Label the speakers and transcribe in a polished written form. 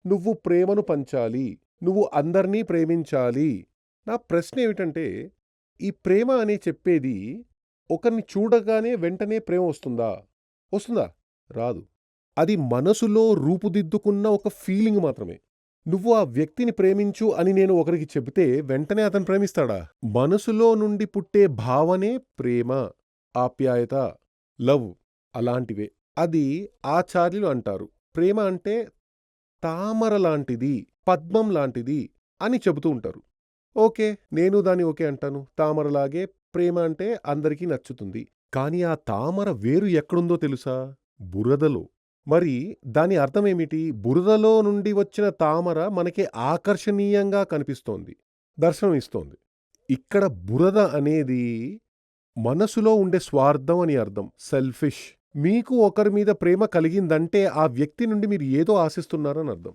Speaker 1: నువ్వు ప్రేమను పంచాలి. నువ్వు అందరినీ ప్రేమించాలి. నా ప్రశ్నేమిటంటే, ఈ ప్రేమ అని చెప్పేది ఒకరిని చూడగానే వెంటనే ప్రేమ వస్తుందా? వస్తుందా? రాదు. అది మనసులో రూపుదిద్దుకున్న ఒక ఫీలింగ్ మాత్రమే. నువ్వు ఆ వ్యక్తిని ప్రేమించు అని నేను ఒకరికి చెబితే వెంటనే అతను ప్రేమిస్తాడా? మనసులో నుండి పుట్టే భావనే ప్రేమ, ఆప్యాయత, లవ్ అలాంటివే. అది ఆచార్యులు అంటారు. ప్రేమ అంటే తామర లాంటిది, పద్మం లాంటిది అని చెబుతూ ఉంటారు. ఓకే. నేను దాన్ని ఓకే అంటాను. తామరలాగే ప్రేమ అంటే అందరికీ నచ్చుతుంది. కానీ ఆ తామర వేరు ఎక్కడుందో తెలుసా? బురదలో. మరి దాని అర్థమేమిటి? బురదలో నుండి వచ్చిన తామర మనకి ఆకర్షణీయంగా కనిపిస్తోంది. దర్శనం ఇస్తోంది. ఇక్కడ బురద అనేది మనసులో ఉండే స్వార్థం అని అర్థం. సెల్ఫిష్. మీకు ఒకరి మీద ప్రేమ కలిగిందంటే ఆ వ్యక్తి నుండి మీరు ఏదో ఆశిస్తున్నారని అర్థం.